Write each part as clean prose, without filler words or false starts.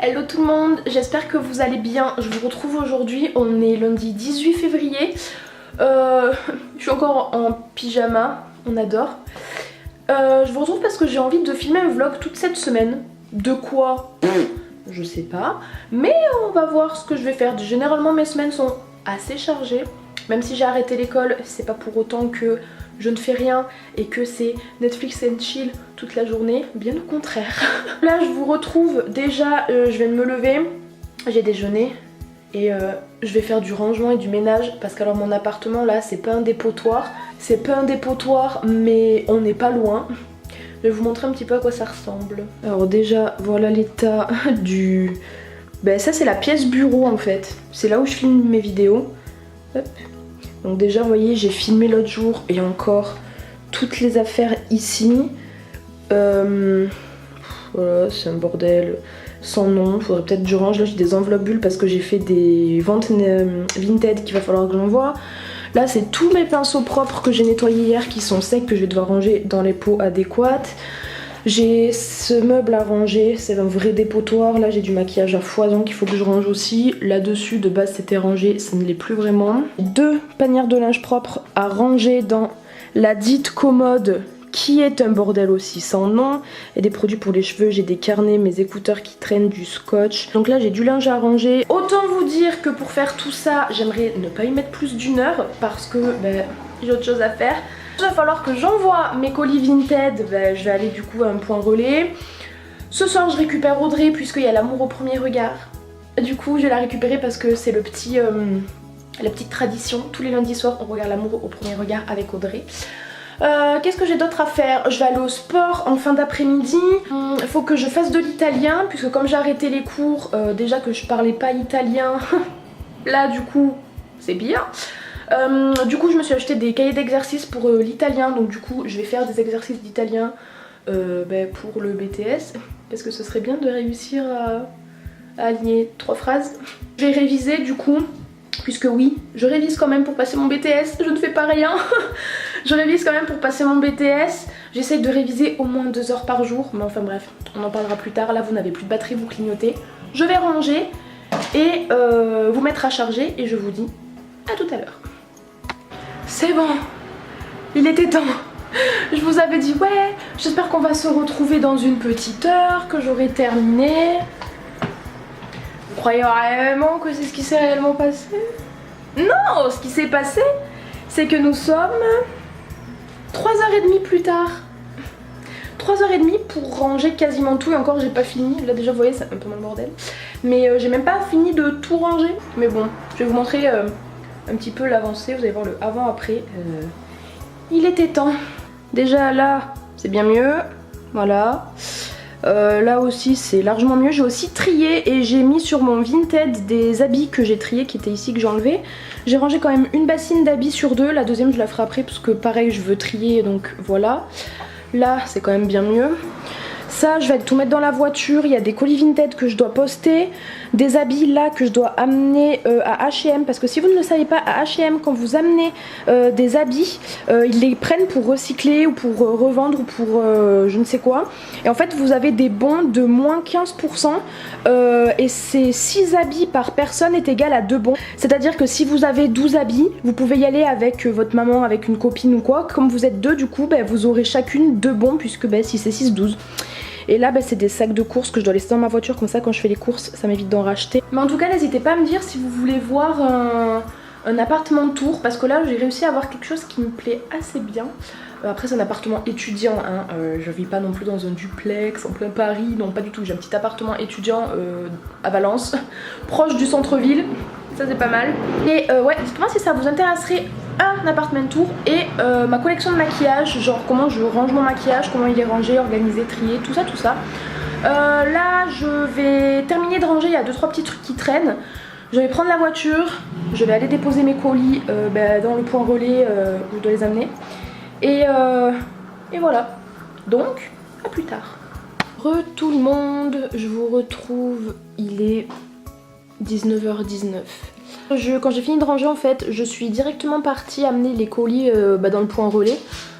Hello tout le monde, j'espère que vous allez bien. Je vous retrouve aujourd'hui, on est lundi 18 février. Je suis encore en pyjama, on adore. Je vous retrouve parce que j'ai envie de filmer un vlog toute cette semaine. De quoi? Je sais pas. Mais on va voir ce que je vais faire. Généralement mes semaines sont assez chargées. Même si j'ai arrêté l'école, c'est pas pour autant que je ne fais rien et que c'est Netflix and chill toute la journée, bien au contraire. Là je vous retrouve, déjà je viens de me lever, j'ai déjeuné et je vais faire du rangement et du ménage parce qu'alors mon appartement là c'est pas un dépotoir, mais on n'est pas loin. Je vais vous montrer un petit peu à quoi ça ressemble. Alors déjà voilà l'état du... Ben ça c'est la pièce bureau en fait, c'est là où je filme mes vidéos. Hop. Donc déjà vous voyez j'ai filmé l'autre jour et encore toutes les affaires ici. Voilà c'est un bordel sans nom, faudrait peut-être que je range. Là j'ai des enveloppes bulles parce que j'ai fait des ventes Vinted qu'il va falloir que j'envoie. Là c'est tous mes pinceaux propres que j'ai nettoyés hier qui sont secs que je vais devoir ranger dans les pots adéquates. J'ai ce meuble à ranger, c'est un vrai dépotoir. Là j'ai du maquillage à foison qu'il faut que je range aussi. Là-dessus de base c'était rangé, ça ne l'est plus vraiment. 2 panières de linge propre à ranger dans la dite commode qui est un bordel aussi sans nom. Et des produits pour les cheveux, j'ai des carnets, mes écouteurs qui traînent, du scotch. Donc là j'ai du linge à ranger. Autant vous dire que pour faire tout ça, j'aimerais ne pas y mettre plus d'1 heure parce que j'ai autre chose à faire. Il va falloir que j'envoie mes colis Vinted, je vais aller du coup à un point relais. Ce soir je récupère Audrey puisqu'il y a l'amour au premier regard. Du coup je vais la récupérer parce que c'est le petit, la petite tradition. Tous les lundis soirs on regarde l'amour au premier regard avec Audrey. Qu'est-ce que j'ai d'autre à faire? Je vais aller au sport en fin d'après-midi. Il faut que je fasse de l'italien puisque comme j'ai arrêté les cours, déjà que je parlais pas italien, là du coup c'est bien. Du coup je me suis acheté des cahiers d'exercices pour l'italien, donc du coup je vais faire des exercices d'italien pour le BTS parce que ce serait bien de réussir à aligner 3 phrases. Je vais réviser du coup, puisque oui, je révise quand même pour passer mon BTS, je ne fais pas rien. Je révise quand même pour passer mon BTS, j'essaye de réviser au moins 2 heures par jour, mais enfin bref, on en parlera plus tard. Là vous n'avez plus de batterie, vous clignotez. Je vais ranger et vous mettre à charger et je vous dis à tout à l'heure. C'est bon, il était temps. Je vous avais dit ouais, j'espère qu'on va se retrouver dans une petite heure, que j'aurai terminé. Vous croyez réellement que c'est ce qui s'est réellement passé? Non, ce qui s'est passé, c'est que nous sommes 3h30 plus tard. 3h30 pour ranger quasiment tout et encore j'ai pas fini. Là déjà vous voyez c'est un peu mal bordel. Mais j'ai même pas fini de tout ranger. Mais bon, je vais vous montrer un petit peu l'avancée, vous allez voir le avant-après. Il était temps. Déjà là, c'est bien mieux. Voilà. Là aussi c'est largement mieux. J'ai aussi trié et j'ai mis sur mon Vinted des habits que j'ai triés qui étaient ici que j'ai enlevé. J'ai rangé quand même une bassine d'habits sur 2. La deuxième je la ferai après parce que pareil je veux trier donc voilà. Là c'est quand même bien mieux. Ça je vais tout mettre dans la voiture, il y a des colis Vinted que je dois poster, des habits là que je dois amener à H&M parce que si vous ne le savez pas, à H&M quand vous amenez des habits, ils les prennent pour recycler ou pour revendre ou pour je ne sais quoi. Et en fait vous avez des bons de moins 15% et c'est 6 habits par personne est égal à 2 bons. C'est à dire que si vous avez 12 habits, vous pouvez y aller avec votre maman, avec une copine ou quoi. Comme vous êtes 2 du coup, vous aurez chacune 2 bons puisque si c'est 6, 12. Et là c'est des sacs de courses que je dois laisser dans ma voiture, comme ça quand je fais les courses ça m'évite d'en racheter. Mais en tout cas n'hésitez pas à me dire si vous voulez voir un appartement de tour, parce que là j'ai réussi à avoir quelque chose qui me plaît assez bien. Après c'est un appartement étudiant, hein. Je vis pas non plus dans un duplex en plein Paris, non pas du tout. J'ai un petit appartement étudiant à Valence, proche du centre-ville, ça c'est pas mal. Et ouais, dites-moi si ça vous intéresserait un appartement tour et ma collection de maquillage, genre comment je range mon maquillage, comment il est rangé, organisé, trié, tout ça tout ça. Là je vais terminer de ranger, il y a 2-3 petits trucs qui traînent. Je vais prendre la voiture, je vais aller déposer mes colis dans le point relais où je dois les amener. Et voilà, donc à plus tard. Tout le monde, je vous retrouve, il est 19h19. Quand j'ai fini de ranger en fait, je suis directement partie amener les colis dans le point relais,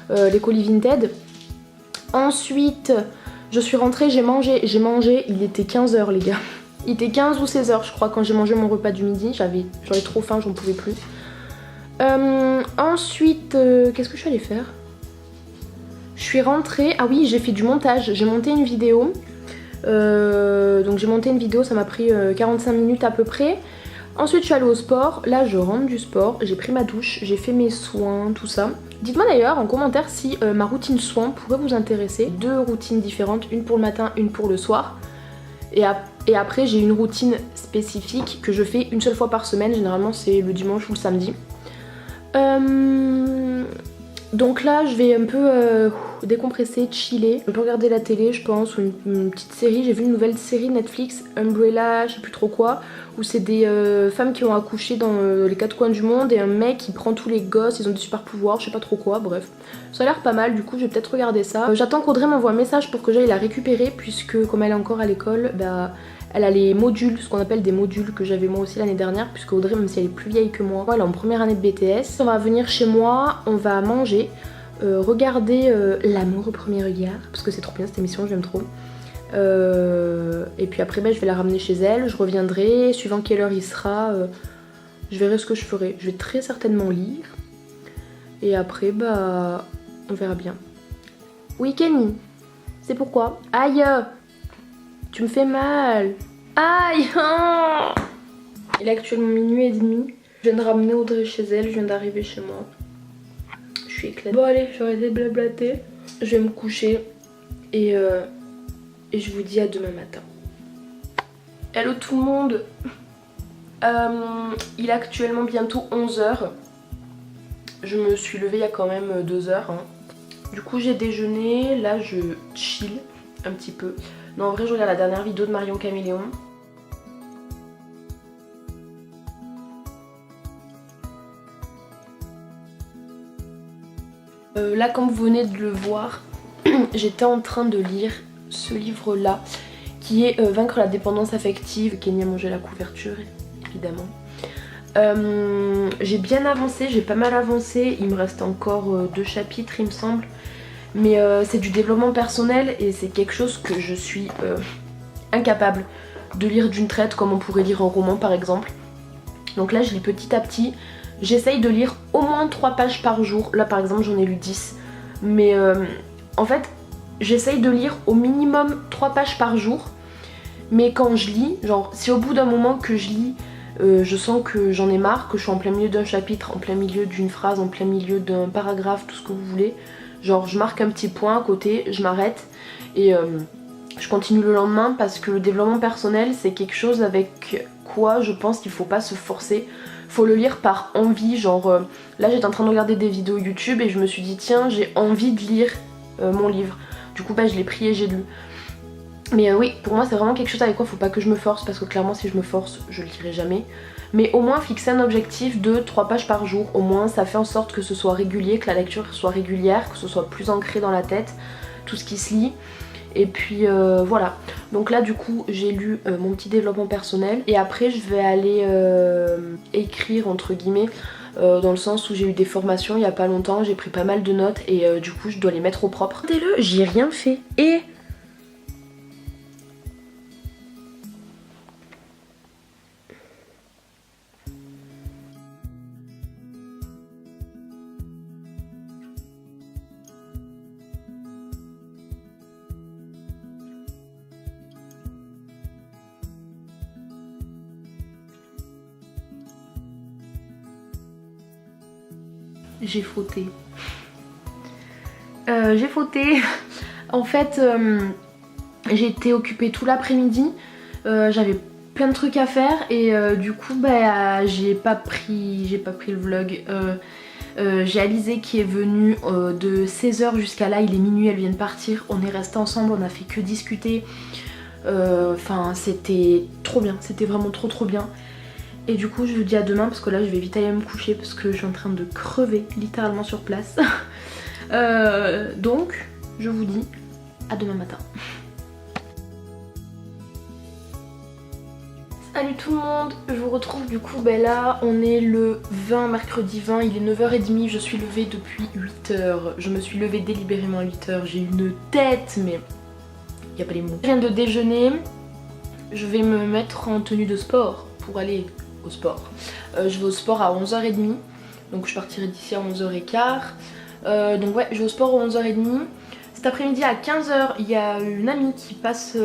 les colis Vinted. Ensuite, je suis rentrée, j'ai mangé, il était 15h les gars. Il était 15 ou 16 heures je crois quand j'ai mangé mon repas du midi. J'avais trop faim, j'en pouvais plus. Ensuite, qu'est-ce que je suis allée faire? Je suis rentrée, ah oui j'ai fait du montage, j'ai monté une vidéo. Donc j'ai monté une vidéo, ça m'a pris 45 minutes à peu près. Ensuite je suis allée au sport, là je rentre du sport, j'ai pris ma douche, j'ai fait mes soins, tout ça. Dites-moi d'ailleurs en commentaire si ma routine soins pourrait vous intéresser. 2 routines différentes, une pour le matin, une pour le soir. Et après j'ai une routine spécifique que je fais une seule fois par semaine, généralement c'est le dimanche ou le samedi. Donc là je vais un peu décompresser, chiller, un peu regarder la télé je pense, ou une petite série. J'ai vu une nouvelle série Netflix, Umbrella, je sais plus trop quoi, où c'est des femmes qui ont accouché dans les 4 coins du monde et un mec qui prend tous les gosses, ils ont des super pouvoirs, je sais pas trop quoi, bref. Ça a l'air pas mal, du coup je vais peut-être regarder ça. J'attends qu'Audrey m'envoie un message pour que j'aille la récupérer puisque comme elle est encore à l'école, bah... Elle a les modules, ce qu'on appelle des modules que j'avais moi aussi l'année dernière, puisque Audrey, même si elle est plus vieille que moi, elle est en première année de BTS. On va venir chez moi, on va manger, regarder L'amour au premier regard, parce que c'est trop bien cette émission, j'aime trop. Et puis après, je vais la ramener chez elle, je reviendrai, suivant quelle heure il sera, je verrai ce que je ferai. Je vais très certainement lire, et après, on verra bien. Oui, Kenny, c'est pourquoi? Aïe! Tu me fais mal. Aïe. Il est actuellement minuit et demi. Je viens de ramener Audrey chez elle, je viens d'arriver chez moi. Je suis éclatée. Bon allez, j'ai arrêté de blablater. Je vais me coucher et je vous dis à demain matin. Hello tout le monde. Il est actuellement bientôt 11 h. Je me suis levée il y a quand même 2 heures. Du coup j'ai déjeuné, là je chill un petit peu. Non, en vrai, je regarde la dernière vidéo de Marion Caméléon. Là, comme vous venez de le voir, j'étais en train de lire ce livre-là, qui est Vaincre la dépendance affective. Kenny a mangé la couverture, évidemment. J'ai bien avancé, j'ai pas mal avancé. Il me reste encore 2 chapitres, il me semble. Mais c'est du développement personnel et c'est quelque chose que je suis incapable de lire d'une traite comme on pourrait lire un roman par exemple. Donc là je lis petit à petit, j'essaye de lire au moins 3 pages par jour. Là par exemple j'en ai lu 10. Mais en fait j'essaye de lire au minimum 3 pages par jour. Mais quand je lis, genre si au bout d'un moment que je lis je sens que j'en ai marre, que je suis en plein milieu d'un chapitre, en plein milieu d'une phrase, en plein milieu d'un paragraphe, tout ce que vous voulez, genre je marque un petit point à côté, je m'arrête et je continue le lendemain parce que le développement personnel c'est quelque chose avec quoi je pense qu'il faut pas se forcer. Faut le lire par envie, genre là j'étais en train de regarder des vidéos YouTube et je me suis dit tiens j'ai envie de lire mon livre. Du coup je l'ai pris et j'ai lu. Mais oui, pour moi c'est vraiment quelque chose avec quoi faut pas que je me force parce que clairement si je me force je le lirai jamais. Mais au moins fixer un objectif de 3 pages par jour, au moins ça fait en sorte que ce soit régulier, que la lecture soit régulière, que ce soit plus ancré dans la tête, tout ce qui se lit. Et puis voilà, donc là du coup j'ai lu mon petit développement personnel et après je vais aller écrire entre guillemets dans le sens où j'ai eu des formations il y a pas longtemps, j'ai pris pas mal de notes et du coup je dois les mettre au propre. Regardez-le, j'y ai rien fait et... J'ai fauté. J'ai fauté. En fait, j'ai été occupée tout l'après-midi. J'avais plein de trucs à faire et du coup, j'ai pas pris le vlog. J'ai Alizé qui est venue de 16 h jusqu'à là, il est minuit, elle vient de partir. On est restés ensemble, on a fait que discuter. Enfin, c'était trop bien, c'était vraiment trop bien. Et du coup je vous dis à demain parce que là je vais vite aller me coucher parce que je suis en train de crever littéralement sur place. Donc je vous dis à demain matin. Salut tout le monde, je vous retrouve du coup, là on est le 20, mercredi 20, il est 9h30, je suis levée depuis 8 h. Je me suis levée délibérément à 8 h, j'ai une tête mais il n'y a pas les mots. Je viens de déjeuner. je vais me mettre en tenue de sport pour aller au sport. Je vais au sport à 11h30, donc je partirai d'ici à 11h15. Donc ouais, je vais au sport à 11h30. Cet après-midi à 15h, il y a une amie qui passe,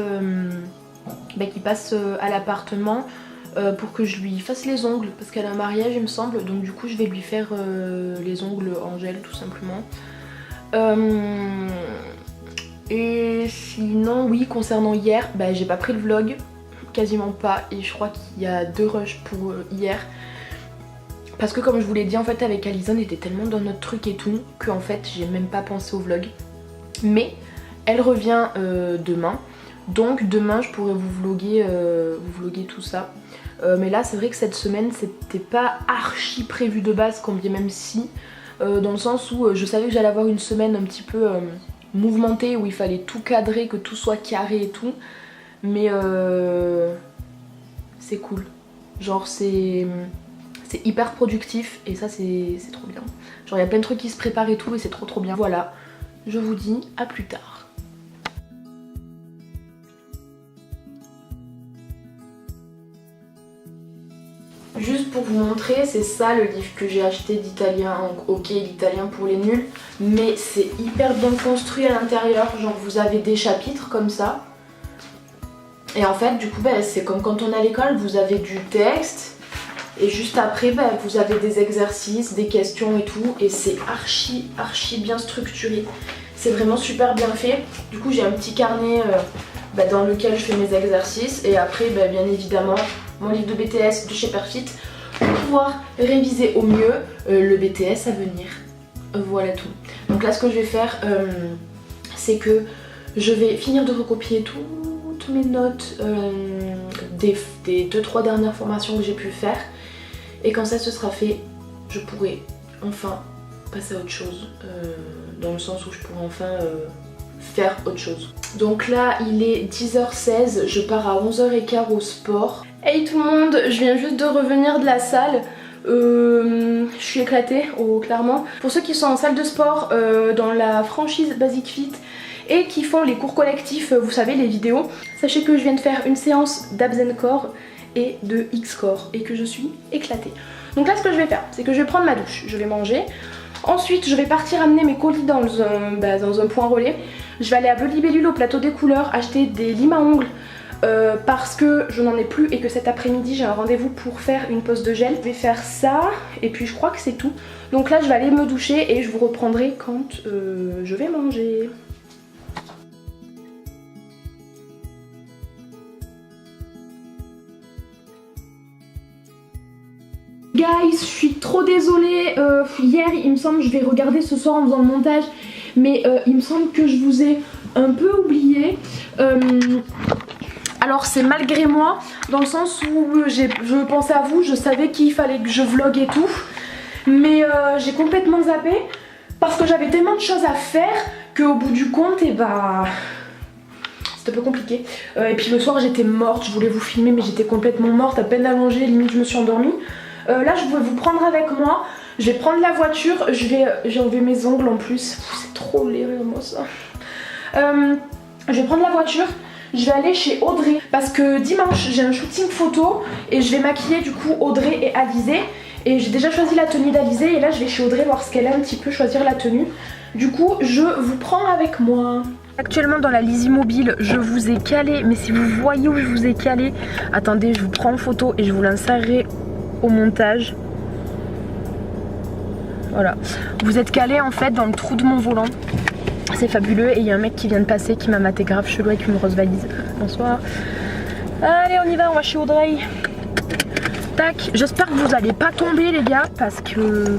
à l'appartement pour que je lui fasse les ongles, parce qu'elle a un mariage il me semble, donc du coup je vais lui faire les ongles en gel tout simplement. Et sinon oui, concernant hier, j'ai pas pris le vlog, quasiment pas, et je crois qu'il y a 2 rushs pour hier. Parce que comme je vous l'ai dit en fait avec Alison, on était tellement dans notre truc et tout que en fait j'ai même pas pensé au vlog. Mais elle revient demain, donc demain je pourrai vous vlogger tout ça. Mais là c'est vrai que cette semaine c'était pas archi prévu de base, quand bien même si, dans le sens où je savais que j'allais avoir une semaine un petit peu mouvementée, où il fallait tout cadrer, que tout soit carré et tout. Mais c'est cool, genre c'est hyper productif et ça c'est trop bien. Genre il y a plein de trucs qui se préparent et tout et c'est trop bien. Voilà, je vous dis à plus tard. Juste pour vous montrer, c'est ça le livre que j'ai acheté d'italien. Ok, l'italien pour les nuls, mais c'est hyper bien construit à l'intérieur. Genre vous avez des chapitres comme ça. Et en fait du coup c'est comme quand on est à l'école, vous avez du texte. Et juste après vous avez des exercices, des questions et tout. Et c'est archi bien structuré. C'est vraiment super bien fait. Du coup j'ai un petit carnet dans lequel je fais mes exercices. Et après bien évidemment mon livre de BTS de chez Perfit pour pouvoir réviser au mieux le BTS à venir. Voilà tout. Donc là ce que je vais faire c'est que je vais finir de recopier toutes mes notes des 2-3 dernières formations que j'ai pu faire. Et quand ça se sera fait, je pourrai enfin passer à autre chose. Dans le sens où je pourrai enfin faire autre chose. Donc là il est 10h16, je pars à 11h15 au sport. Hey tout le monde, je viens juste de revenir de la salle. Je suis éclatée, clairement. Pour ceux qui sont en salle de sport dans la franchise Basic Fit et qui font les cours collectifs, vous savez, les vidéos, sachez que je viens de faire une séance d'abs and core et de X-core et que je suis éclatée. Donc là ce que je vais faire, c'est que je vais prendre ma douche, je vais manger. Ensuite je vais partir amener mes colis dans un point relais. Je vais aller à Belly Bellule au plateau des couleurs acheter des limes à ongles parce que je n'en ai plus et que cet après-midi j'ai un rendez-vous pour faire une pose de gel. Je vais faire ça et puis je crois que c'est tout. Donc là je vais aller me doucher et je vous reprendrai quand je vais manger. Guys, je suis trop désolée, hier il me semble, je vais regarder ce soir en faisant le montage, mais il me semble que je vous ai un peu oublié. Alors c'est malgré moi, dans le sens où je pensais à vous, je savais qu'il fallait que je vlog et tout, mais j'ai complètement zappé, parce que j'avais tellement de choses à faire, qu'au bout du compte, c'était un peu compliqué. Et puis le soir j'étais morte, je voulais vous filmer mais j'étais complètement morte, à peine allongée, limite je me suis endormie. Là je vais vous prendre avec moi, je vais prendre la voiture, j'ai enlevé mes ongles en plus, c'est trop laid moi ça. Je vais prendre la voiture, je vais aller chez Audrey parce que dimanche j'ai un shooting photo et je vais maquiller du coup Audrey et Alizé. Et j'ai déjà choisi la tenue d'Alizé et là je vais chez Audrey voir ce qu'elle a un petit peu, choisir la tenue. Du coup je vous prends avec moi. Actuellement dans la Lizzie Mobile, je vous ai calé, mais si vous voyez où je vous ai calé, attendez, je vous prends en photo et je vous l'insérerai au montage. Voilà, vous êtes calé en fait dans le trou de mon volant. C'est fabuleux et il y a un mec qui vient de passer qui m'a maté grave chelou avec une grosse valise. Bonsoir. Allez on y va, on va chez Audrey. Tac, j'espère que vous allez pas tomber les gars parce que...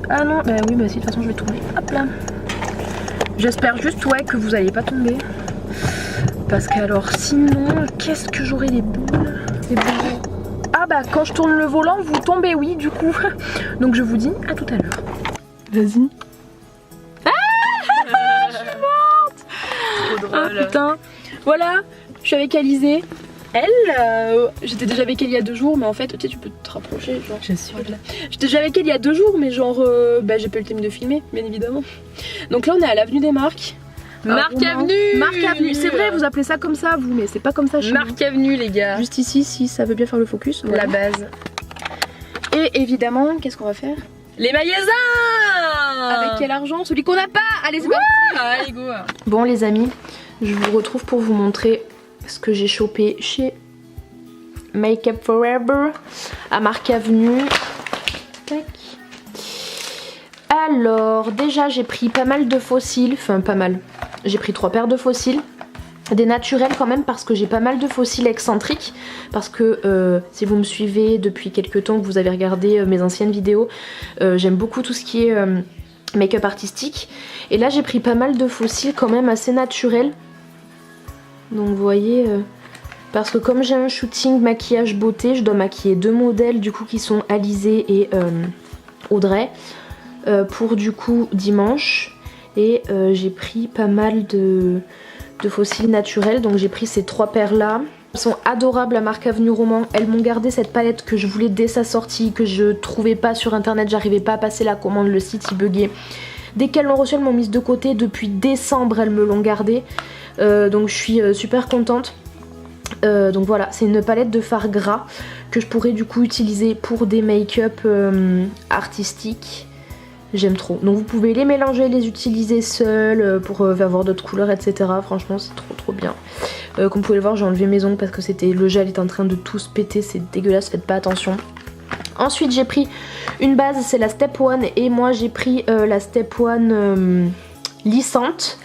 Ah non, bah oui bah si de toute façon je vais tomber. Hop là. J'espère juste ouais que vous allez pas tomber. Parce que alors sinon, qu'est-ce que j'aurai des boules. Ah bah quand je tourne le volant vous tombez oui du coup. Donc je vous dis à tout à l'heure. Vas-y. Ah je suis morte. Trop drôle. Ah putain. Voilà, je suis avec Alizé. Elle, j'étais déjà avec elle il y a 2 jours, mais en fait, tu sais, tu peux te rapprocher, genre. Je suis là. J'étais déjà avec elle il y a 2 jours, mais genre, j'ai pas eu le temps de filmer, bien évidemment. Donc là, on est à l'avenue des Marques. Marc Avenue. Marc Avenue, c'est vrai, vous appelez ça comme ça vous, mais c'est pas comme ça chez Marc Avenue les gars. Juste ici, si ça veut bien faire le focus. Voilà. La base. Et évidemment, qu'est-ce qu'on va faire? Les magasins. Avec quel argent? Celui qu'on n'a pas. Allez, c'est parti. Allez go. Bon les amis, je vous retrouve pour vous montrer ce que j'ai chopé chez Make Up Forever à Marc Avenue. Tac. Alors déjà j'ai pris pas mal de fossiles, enfin pas mal, j'ai pris 3 paires de fossiles, des naturels quand même parce que j'ai pas mal de fossiles excentriques, parce que si vous me suivez depuis quelques temps, que vous avez regardé mes anciennes vidéos, j'aime beaucoup tout ce qui est make-up artistique, et là j'ai pris pas mal de fossiles quand même assez naturels, donc vous voyez, parce que comme j'ai un shooting maquillage beauté, je dois maquiller 2 modèles du coup qui sont Alizé et Audrey, pour du coup dimanche, et j'ai pris pas mal de fossiles naturels, donc j'ai pris ces 3 paires là. Elles sont adorables à Marc Avenue Roman, elles m'ont gardé cette palette que je voulais dès sa sortie, que je trouvais pas sur internet, j'arrivais pas à passer la commande, le site il buguait. Dès qu'elles l'ont reçue, elles m'ont mise de côté, depuis décembre elles me l'ont gardée, donc je suis super contente. Donc voilà, c'est une palette de fard gras que je pourrais du coup utiliser pour des make-up artistiques. J'aime trop. Donc vous pouvez les mélanger, les utiliser seuls pour avoir d'autres couleurs, etc. Franchement c'est trop bien. Comme vous pouvez le voir, j'ai enlevé mes ongles parce que le gel est en train de tous péter, c'est dégueulasse, faites pas attention. Ensuite j'ai pris une base, c'est la Step 1, et moi j'ai pris la Step 1 lissante.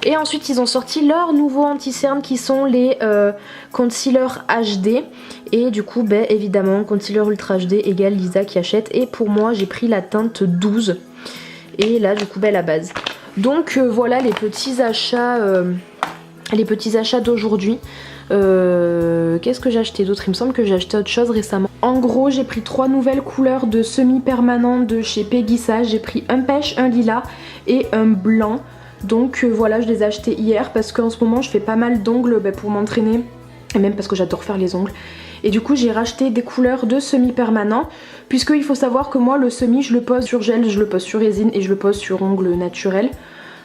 Et ensuite ils ont sorti leur nouveau anti-cerne qui sont les concealer HD. Et du coup ben, évidemment concealer ultra HD égale Lisa qui achète. Et pour moi j'ai pris la teinte 12. Et là du coup ben, la base. Donc voilà les petits achats d'aujourd'hui. Qu'est-ce que j'ai acheté d'autre? Il me semble que j'ai acheté autre chose récemment. En gros j'ai pris 3 nouvelles couleurs de semi-permanent de chez Peggy Sage. J'ai pris un pêche, un lilas et un blanc. Donc voilà, je les ai achetés hier parce qu'en ce moment je fais pas mal d'ongles pour m'entraîner, et même parce que j'adore faire les ongles. Et du coup j'ai racheté des couleurs de semi-permanent, puisqu'il faut savoir que moi le semi je le pose sur gel, je le pose sur résine et je le pose sur ongles naturels.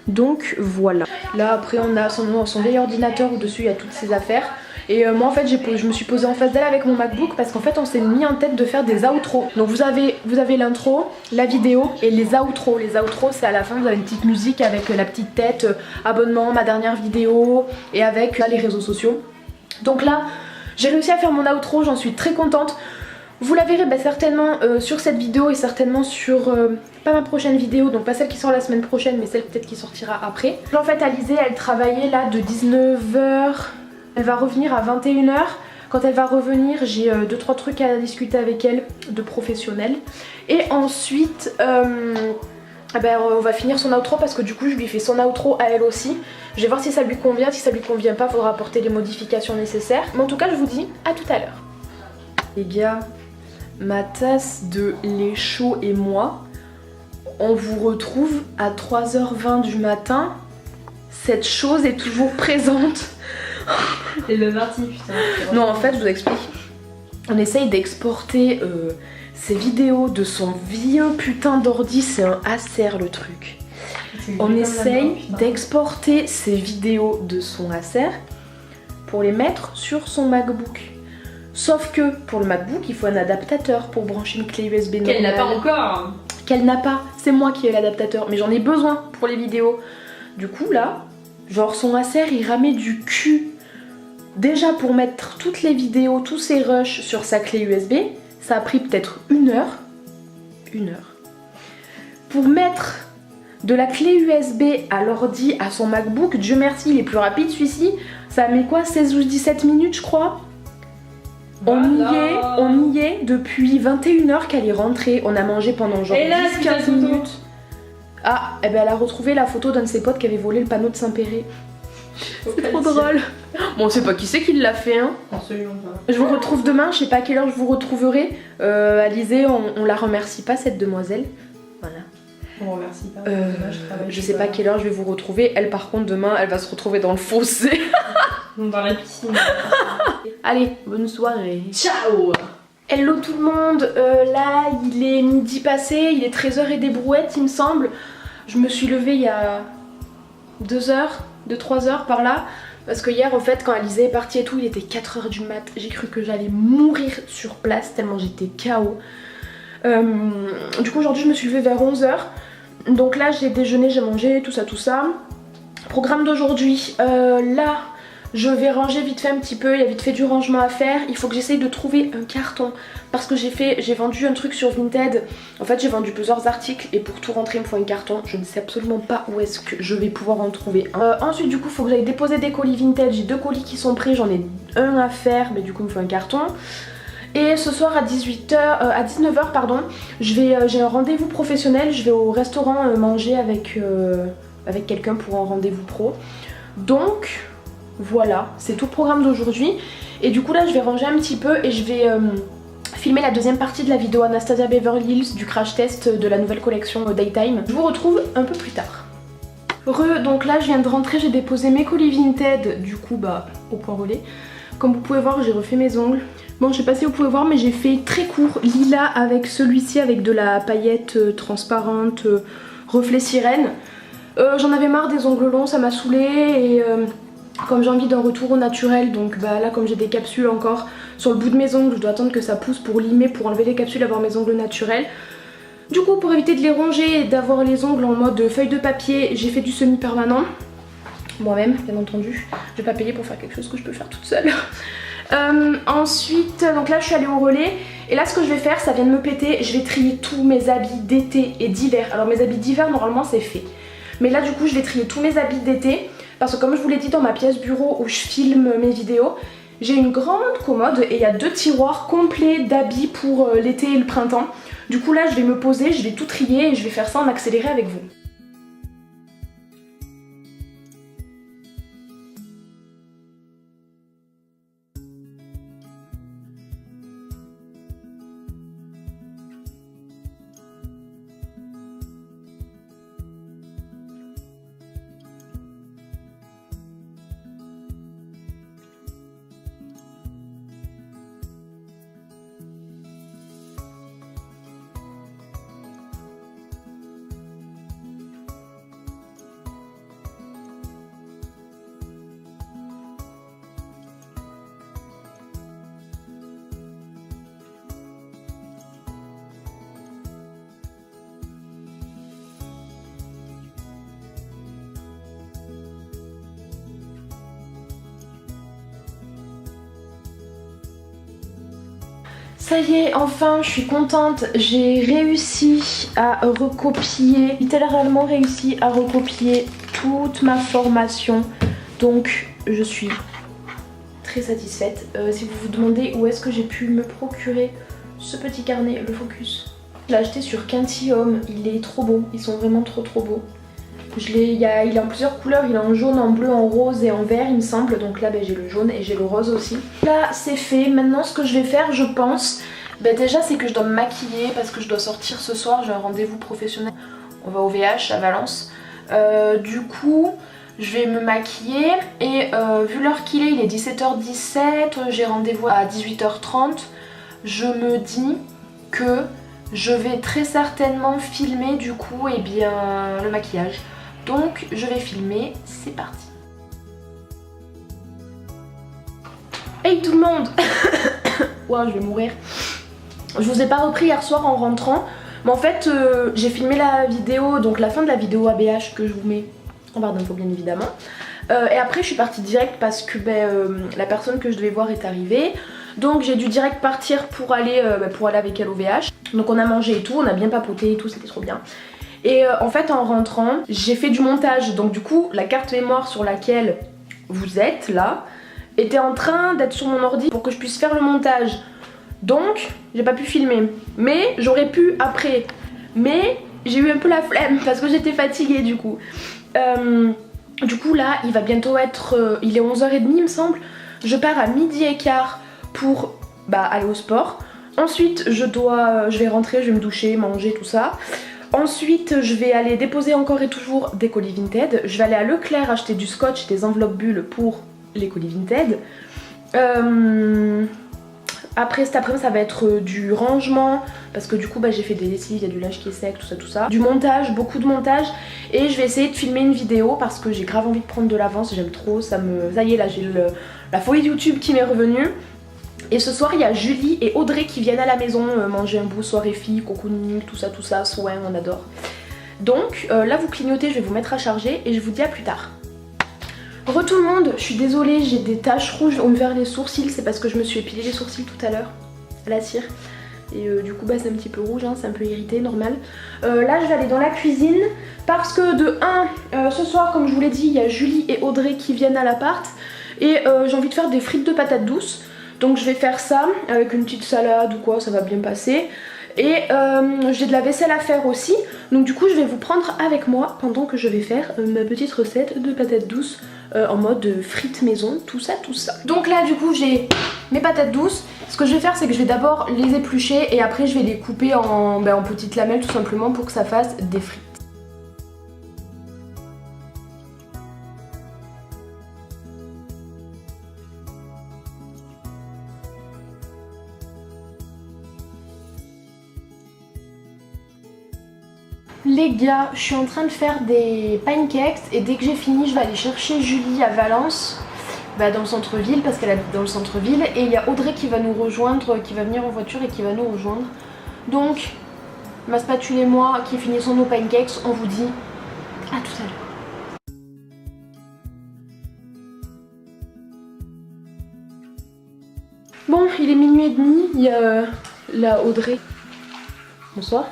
Donc voilà. Là après on a son vieil ordinateur où dessus il y a toutes ses affaires. Et moi en fait je me suis posée en face d'elle avec mon MacBook parce qu'en fait on s'est mis en tête de faire des outros. Donc vous avez l'intro, la vidéo et les outros. Les outros c'est à la fin, vous avez une petite musique avec la petite tête, abonnement, ma dernière vidéo, et avec là, les réseaux sociaux. Donc là j'ai réussi à faire mon outro, j'en suis très contente. Vous la verrez certainement sur cette vidéo et certainement sur pas ma prochaine vidéo, donc pas celle qui sort la semaine prochaine mais celle peut-être qui sortira après. En fait Alizé elle travaillait là de 19h, elle va revenir à 21h. Quand elle va revenir j'ai 2-3 trucs à discuter avec elle de professionnel. Et ensuite on va finir son outro parce que du coup je lui fais son outro à elle aussi. Je vais voir si ça lui convient, si ça lui convient pas faudra apporter les modifications nécessaires. Mais en tout cas je vous dis à tout à l'heure. Les gars, ma tasse de lait chaud et moi, on vous retrouve à 3h20 du matin. Cette chose est toujours présente. Et le parti putain. Non en fait je vous explique. On essaye d'exporter ces vidéos de son vieux putain d'ordi, c'est un Acer le truc. On essaye d'exporter ces vidéos de son Acer pour les mettre sur son MacBook. Sauf que pour le MacBook il faut un adaptateur pour brancher une clé USB normale. Qu'elle n'a pas encore. Qu'elle n'a pas, c'est moi qui ai l'adaptateur, mais j'en ai besoin pour les vidéos. Du coup là, genre son Acer il ramait du cul. Déjà pour mettre toutes les vidéos, tous ces rushs sur sa clé USB, ça a pris peut-être 1 heure. 1 heure. Pour mettre de la clé USB à l'ordi, à son MacBook, Dieu merci il est plus rapide celui-ci, ça met quoi, 16 ou 17 minutes je crois. Voilà. On y est depuis 21h qu'elle est rentrée, on a mangé pendant genre 10-15 minutes. Ah, et ben elle a retrouvé la photo d'un de ses potes qui avait volé le panneau de Saint-Péret. C'est trop drôle. Bon, on sait pas qui c'est qui l'a fait, hein. Absolument pas. Je vous retrouve demain, je sais pas à quelle heure je vous retrouverai. Alizé, on la remercie pas cette demoiselle. Voilà. On remercie pas. Je sais pas à quelle heure je vais vous retrouver. Elle par contre demain elle va se retrouver dans le fossé. Dans la piscine. Allez, bonne soirée. Ciao. Hello tout le monde, là il est midi passé, il est 13h et des brouettes il me semble. Je me suis levée il y a 2 heures, de 3 heures par là. Parce que hier, au fait, quand Alizé est partie et tout, il était 4 heures du mat. J'ai cru que j'allais mourir sur place tellement j'étais KO. Du coup, aujourd'hui, je me suis levée vers 11 heures. Donc là, j'ai déjeuné, j'ai mangé, tout ça, tout ça. Programme d'aujourd'hui, là, je vais ranger vite fait un petit peu. Il y a vite fait du rangement à faire. Il faut que j'essaye de trouver un carton. Parce que j'ai vendu un truc sur Vinted. En fait, j'ai vendu plusieurs articles et pour tout rentrer, il me faut un carton. Je ne sais absolument pas où est-ce que je vais pouvoir en trouver un. Ensuite, du coup, il faut que j'aille déposer des colis Vinted. J'ai 2 colis qui sont prêts, j'en ai un à faire, mais du coup, il me faut un carton. Et ce soir à 19h, pardon, j'ai un rendez-vous professionnel. Je vais au restaurant manger avec quelqu'un pour un rendez-vous pro. Donc voilà, c'est tout le programme d'aujourd'hui. Et du coup là je vais ranger un petit peu et je vais filmer la deuxième partie de la vidéo Anastasia Beverly Hills du crash test de la nouvelle collection Daytime. Je vous retrouve un peu plus tard. Donc là je viens de rentrer, j'ai déposé mes colis Vinted du coup au point relais. Comme vous pouvez voir, j'ai refait mes ongles. Bon, je sais pas si vous pouvez voir, mais j'ai fait très court lilas avec celui-ci avec de la paillette transparente reflet sirène. J'en avais marre des ongles longs, ça m'a saoulée et comme j'ai envie d'un retour au naturel, donc là comme j'ai des capsules encore sur le bout de mes ongles, je dois attendre que ça pousse pour limer, pour enlever les capsules et avoir mes ongles naturels. Du coup, pour éviter de les ronger et d'avoir les ongles en mode feuille de papier, j'ai fait du semi-permanent. Moi-même, bien entendu. Je vais pas payer pour faire quelque chose que je peux faire toute seule. Ensuite, donc là je suis allée au relais et là ce que je vais faire, ça vient de me péter, je vais trier tous mes habits d'été et d'hiver. Alors mes habits d'hiver normalement c'est fait, mais là du coup je vais trier tous mes habits d'été parce que comme je vous l'ai dit dans ma pièce bureau où je filme mes vidéos, j'ai une grande commode et il y a 2 tiroirs complets d'habits pour l'été et le printemps. Du coup là je vais me poser, je vais tout trier et je vais faire ça en accéléré avec vous. Ça y est, enfin je suis contente, j'ai réussi à recopier, littéralement réussi à recopier toute ma formation. Donc je suis très satisfaite. Si vous vous demandez où est-ce que j'ai pu me procurer ce petit carnet, le Focus. Je l'ai acheté sur Quinty Home, il est trop beau, ils sont vraiment trop beaux. Il est en plusieurs couleurs, il est en jaune, en bleu, en rose et en vert il me semble. Donc là j'ai le jaune et j'ai le rose aussi. Là c'est fait, maintenant ce que je vais faire je pense, déjà c'est que je dois me maquiller parce que je dois sortir ce soir, j'ai un rendez-vous professionnel. On va au VH à Valence. Du coup je vais me maquiller et vu l'heure qu'il est, il est 17h17, j'ai rendez-vous à 18h30. Je me dis que je vais très certainement filmer du coup le maquillage. Donc je vais filmer, c'est parti. Hey tout le monde. Ouah, je vais mourir. Je vous ai pas repris hier soir en rentrant, mais en fait j'ai filmé la vidéo, donc la fin de la vidéo ABH que je vous mets en barre d'infos bien évidemment. Et après je suis partie direct parce que la personne que je devais voir est arrivée. Donc j'ai dû direct partir pour aller avec elle au VH. Donc on a mangé et tout, on a bien papoté et tout, c'était trop bien. Et en fait en rentrant, j'ai fait du montage. Donc du coup la carte mémoire sur laquelle vous êtes là était en train d'être sur mon ordi pour que je puisse faire le montage. Donc j'ai pas pu filmer. Mais j'aurais pu après. Mais j'ai eu un peu la flemme parce que j'étais fatiguée du coup. Du coup là il va bientôt être... il est 11h30 il me semble. Je pars à 12h15 pour aller au sport. Ensuite je vais rentrer, je vais me doucher, manger, tout ça. Ensuite je vais aller déposer encore et toujours des colis Vinted. Je vais aller à Leclerc acheter du scotch, des enveloppes bulles pour les colis Vinted. Après cet après-midi ça va être du rangement parce que du coup j'ai fait des lessives, il y a du linge qui est sec, tout ça. Du montage, beaucoup de montage et je vais essayer de filmer une vidéo parce que j'ai grave envie de prendre de l'avance, j'aime trop, ça y est là j'ai la folie de YouTube qui m'est revenue. Et ce soir il y a Julie et Audrey qui viennent à la maison manger un bout, soirée fille, cocooning, tout ça, soin, on adore. Donc là vous clignotez, je vais vous mettre à charger et je vous dis à plus tard. Re tout le monde, je suis désolée, j'ai des taches rouges envers les sourcils, c'est parce que je me suis épilé les sourcils tout à l'heure à la cire. Et du coup c'est un petit peu rouge, hein, c'est un peu irrité, normal. Là je vais aller dans la cuisine parce que de 1, ce soir comme je vous l'ai dit, il y a Julie et Audrey qui viennent à l'appart. Et j'ai envie de faire des frites de patates douces. Donc je vais faire ça avec une petite salade ou quoi, ça va bien passer. Et j'ai de la vaisselle à faire aussi. Donc du coup je vais vous prendre avec moi pendant que je vais faire ma petite recette de patates douces en mode frites maison, tout ça. Donc là du coup j'ai mes patates douces. Ce que je vais faire c'est que je vais d'abord les éplucher et après je vais les couper en petites lamelles tout simplement pour que ça fasse des frites. Les gars, je suis en train de faire des pancakes et dès que j'ai fini je vais aller chercher Julie à Valence, dans le centre-ville parce qu'elle habite dans le centre-ville, et il y a Audrey qui va nous rejoindre, qui va venir en voiture et qui va nous rejoindre. Donc ma spatule et moi qui finissons nos pancakes, on vous dit à tout à l'heure. Bon, il est minuit et demi, il y a la Audrey. Bonsoir.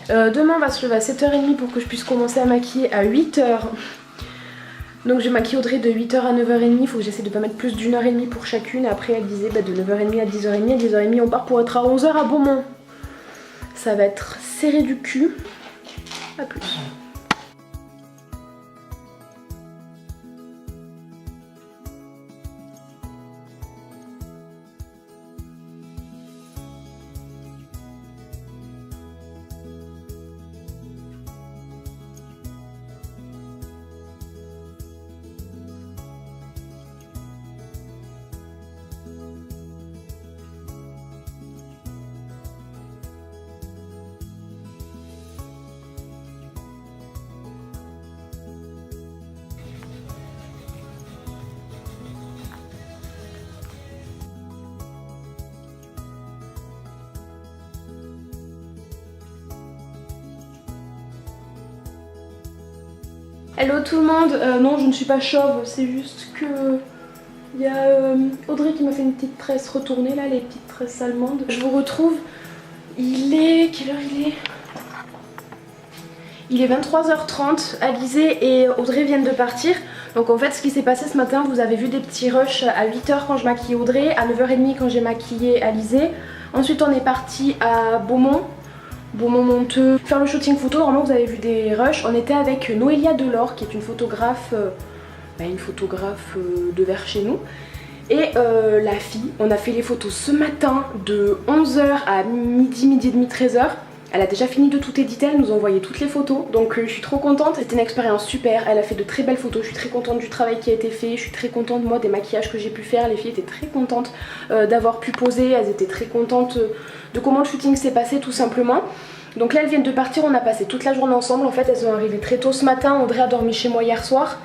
Demain on va se lever à 7h30 pour que je puisse commencer à maquiller à 8h. Donc je maquille Audrey de 8h à 9h30, il faut que j'essaie de pas mettre plus d'1h30 pour chacune. Après elle disait de 9h30 à 10h30, à 10h30 on part pour être à 11h à Beaumont. Ça va être serré du cul. A plus. Hello tout le monde, non je ne suis pas chauve, c'est juste que il y a Audrey qui m'a fait une petite tresse retournée là, les petites tresses allemandes. Je vous retrouve, il est... quelle heure il est? Il est 23h30, Alizé et Audrey viennent de partir. Donc en fait ce qui s'est passé ce matin, vous avez vu des petits rushs à 8h quand je maquillais Audrey, à 9h30 quand j'ai maquillé Alizé. Ensuite on est parti à Beaumont-Monteux, faire le shooting photo. Normalement vous avez vu des rushs. On était avec Noélia Delors qui est une photographe, de vers chez nous. Et la fille, on a fait les photos ce matin de 11h à midi et demi, 13h. Elle a déjà fini de tout éditer, elle nous a envoyé toutes les photos. Donc je suis trop contente, c'était une expérience super. Elle a fait de très belles photos, je suis très contente du travail qui a été fait. Je suis très contente moi des maquillages que j'ai pu faire. Les filles étaient très contentes d'avoir pu poser. Elles étaient très contentes de comment le shooting s'est passé tout simplement. Donc là elles viennent de partir, on a passé toute la journée ensemble. En fait elles sont arrivées très tôt ce matin, Audrey a dormi chez moi hier soir.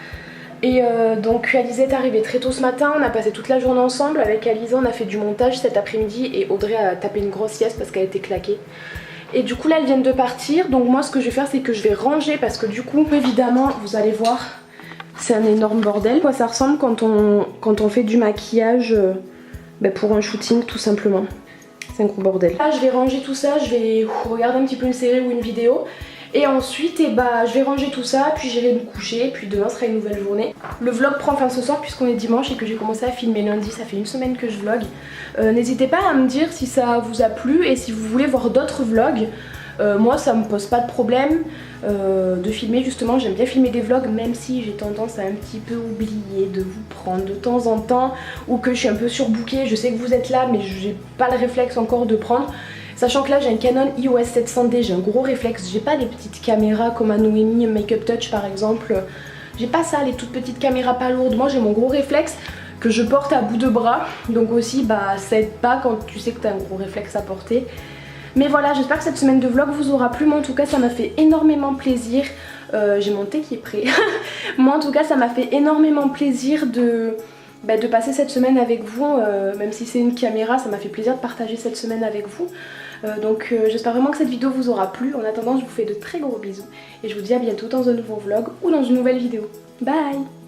Et donc Alizé est arrivée très tôt ce matin, on a passé toute la journée ensemble. Avec Alizé on a fait du montage cet après-midi et Audrey a tapé une grosse sieste parce qu'elle était claquée. Et du coup là elles viennent de partir, donc moi ce que je vais faire c'est que je vais ranger parce que du coup évidemment vous allez voir c'est un énorme bordel. À quoi ça ressemble quand on fait du maquillage pour un shooting tout simplement. C'est un gros bordel. Là je vais ranger tout ça, je vais regarder un petit peu une série ou une vidéo. Et ensuite je vais ranger tout ça, puis j'irai me coucher, puis demain sera une nouvelle journée. Le vlog prend fin ce soir puisqu'on est dimanche et que j'ai commencé à filmer lundi, ça fait une semaine que je vlog. N'hésitez pas à me dire si ça vous a plu et si vous voulez voir d'autres vlogs. Moi ça me pose pas de problème de filmer, justement j'aime bien filmer des vlogs même si j'ai tendance à un petit peu oublier de vous prendre de temps en temps ou que je suis un peu surbookée. Je sais que vous êtes là mais j'ai pas le réflexe encore de prendre. Sachant que là j'ai un Canon EOS 700D, j'ai un gros réflexe, j'ai pas les petites caméras comme à Noémie Makeup Touch par exemple. J'ai pas ça, les toutes petites caméras pas lourdes, moi j'ai mon gros réflexe. que je porte à bout de bras. Donc aussi bah ça aide pas quand tu sais que t'as un gros réflexe à porter. Mais voilà, j'espère que cette semaine de vlog vous aura plu. Moi en tout cas ça m'a fait énormément plaisir. J'ai mon thé qui est prêt. Moi en tout cas ça m'a fait énormément plaisir de passer cette semaine avec vous. Même si c'est une caméra, ça m'a fait plaisir de partager cette semaine avec vous. Donc j'espère vraiment que cette vidéo vous aura plu. En attendant je vous fais de très gros bisous. Et je vous dis à bientôt dans un nouveau vlog ou dans une nouvelle vidéo. Bye!